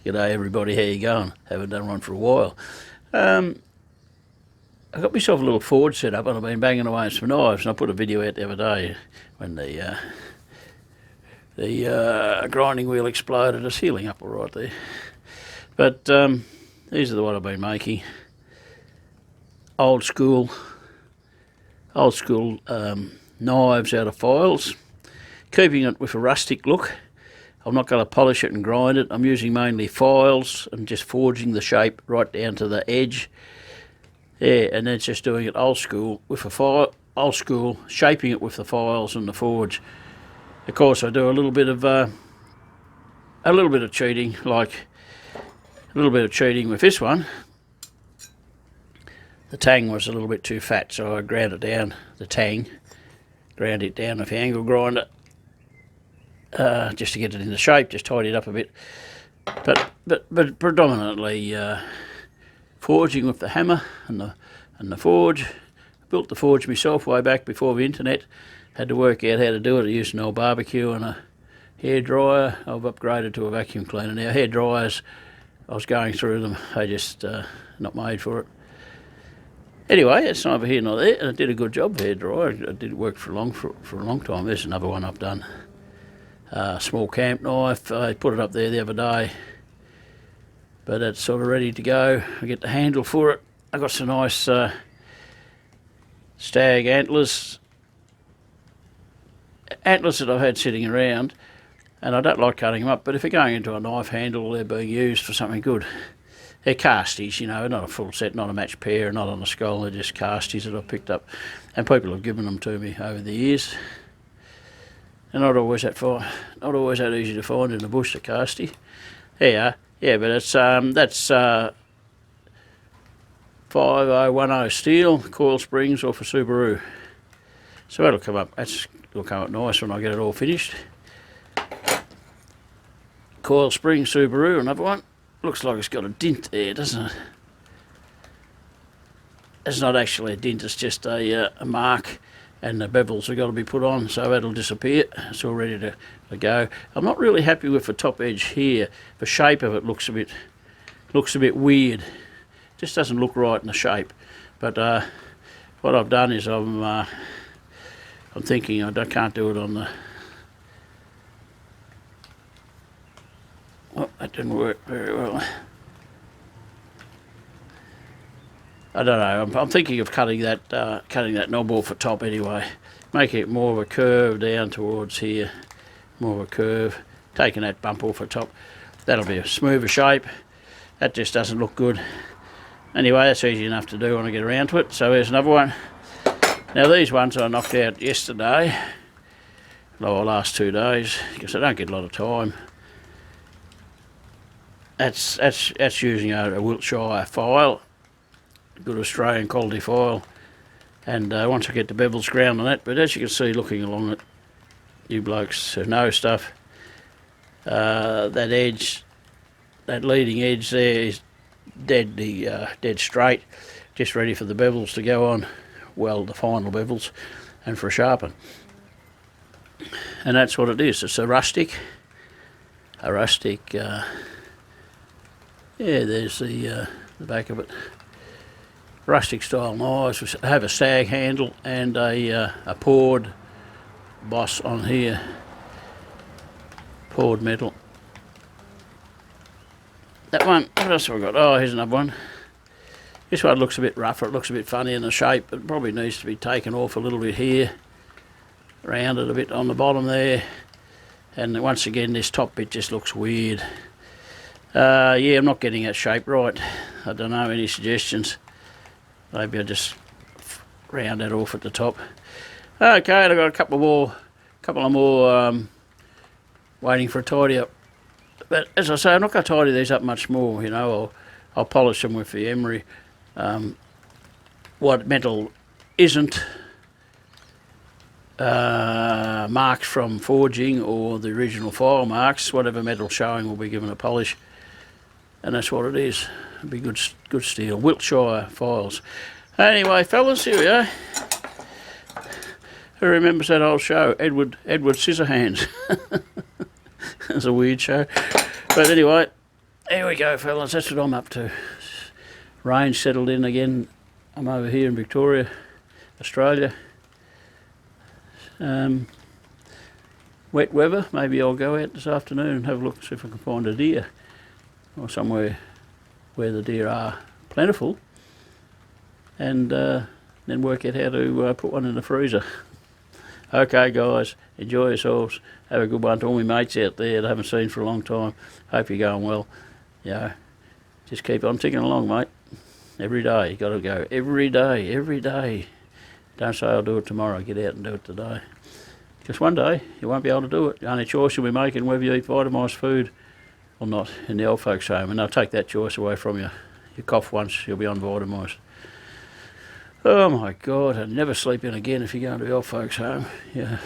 G'day everybody, how you going? Haven't done one for a while. I got myself a little forge set up and I've been banging away on some knives, and I put a video out the other day when the grinding wheel exploded. It's healing up all right there. But these are the what I've been making. Old school knives out of files, keeping it with a rustic look. I'm not going to polish it and grind it. I'm using mainly files and just forging the shape right down to the edge. Yeah, and then just doing it old school with a file, shaping it with the files and the forge. Of course, I do a little bit of cheating, like a little bit of cheating with this one. The tang was a little bit too fat, so I ground it down. The tang, ground it down with the angle grinder. Just to get it into shape, just tidy it up a bit, but predominantly forging with the hammer and the forge. Built the forge myself way back before the internet. Had to work out how to do it. I used an old barbecue and a hairdryer. I've upgraded to a vacuum cleaner now. Hair dryers, I was going through them. They just not made for it. Anyway, it's neither here nor there, and I did a good job. Hairdryer. I did work for a long time. There's another one I've done. Small camp knife. I put it up there the other day, but it's sort of ready to go. I get the handle for it. I got some nice stag antlers that I've had sitting around, and I don't like cutting them up, but if they're going into a knife handle, they're being used for something good. They're casties, you know, not a full set, not a matched pair, not on a skull. They're just casties that I've picked up, and people have given them to me over the years. They're not always that easy to find in the bush, the casty. There you are. Yeah, but it's that's 5010 steel, coil springs, or for Subaru. So that'll come up. It'll come up nice when I get it all finished. Coil spring Subaru, another one. Looks like it's got a dint there, doesn't it? It's not actually a dint. It's just a mark. And the bevels have got to be put on, so that'll disappear. It's all ready to go. I'm not really happy with the top edge here. The shape of it looks a bit weird. Just doesn't look right in the shape. But what I've done is I'm thinking I can't do it on the. Oh, that didn't work very well. I don't know. I'm thinking of cutting that knob off the top anyway, making it more of a curve down towards here, more of a curve, taking that bump off the top. That'll be a smoother shape. That just doesn't look good. Anyway, that's easy enough to do when I get around to it. So there's another one. Now these ones I knocked out yesterday, or last 2 days, because I don't get a lot of time. That's using a Wiltshire file. Good Australian quality file, and once I get the bevels ground on it, but as you can see looking along it, you blokes who know stuff, that edge, that leading edge there is dead straight, just ready for the bevels to go on, well, the final bevels, and for a sharpen. And that's what it is. It's a rustic, yeah, there's the back of it. Rustic style knives, which have a stag handle and a poured boss on here, poured metal. That one, what else have I got? Oh, here's another one. This one looks a bit rougher, it looks a bit funny in the shape. It probably needs to be taken off a little bit here, rounded a bit on the bottom there, and once again this top bit just looks weird. Yeah, I'm not getting that shape right. I don't know, any suggestions? Maybe I just round that off at the top. Okay, I've got a couple of more waiting for a tidy up. But as I say, I'm not going to tidy these up much more. You know, I'll polish them with the emery. What metal isn't marks from forging or the original file marks, whatever metal showing will be given a polish. And that's what it is. It'll be good steel. Wiltshire files. Anyway, fellas, here we are. Who remembers that old show, Edward Scissorhands? It's a weird show. But anyway, Here we go, fellas, that's what I'm up to. Rain settled in again. I'm over here in Victoria, Australia. Wet weather. Maybe I'll go out this afternoon and have a look, see if I can find a deer, or somewhere where the deer are plentiful, and then work out how to put one in the freezer. Okay guys, enjoy yourselves, have a good one. To all my mates out there that I haven't seen for a long time, hope you're going well. Just keep on ticking along, mate. Every day, you got to go. Every day. Don't say I'll do it tomorrow, get out and do it today. Because one day, you won't be able to do it. The only choice you'll be making whether you eat vitamised food or not in the old folks' home, and they'll take that choice away from you. You cough once, you'll be on vitamised. Oh my God, I'd never sleep in again if you go into the old folks' home. Yeah,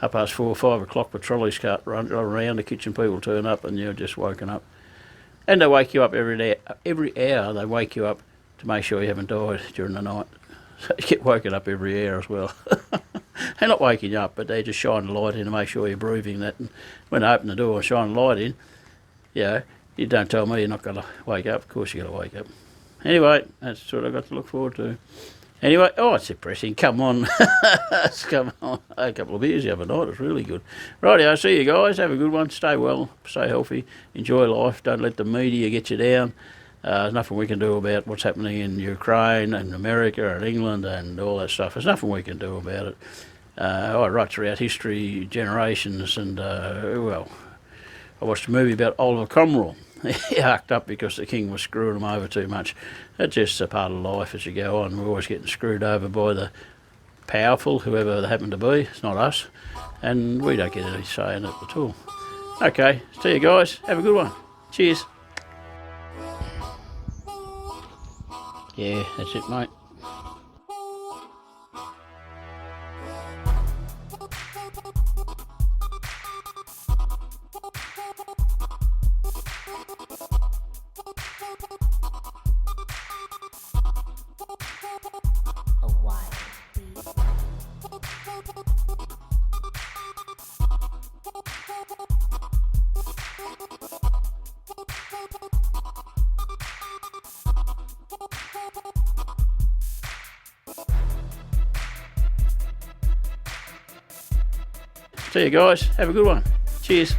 up past 4 or 5 o'clock with trolleys cart run around, the kitchen people turn up and you're just woken up. And they wake you up every hour they wake you up to make sure you haven't died during the night. So you get woken up every hour as well. They're not waking you up, but they just shine the light in to make sure you're breathing that. And when they open the door and shine the light in, you don't tell me you're not going to wake up. Of course you're going to wake up. Anyway, that's what I've got to look forward to. Anyway, it's depressing. Come on. Come on. I had a couple of beers the other night. It's really good. Rightio, see you guys. Have a good one. Stay well. Stay healthy. Enjoy life. Don't let the media get you down. There's nothing we can do about what's happening in Ukraine and America and England and all that stuff. There's nothing we can do about it. Right throughout history, generations, and, I watched a movie about Oliver Cromwell. He hacked up because the king was screwing him over too much. That's just a part of life as you go on. We're always getting screwed over by the powerful, whoever they happen to be. It's not us. And we don't get any say in it at all. Okay, see you guys. Have a good one. Cheers. Yeah, that's it, mate. See you guys. Have a good one. Cheers.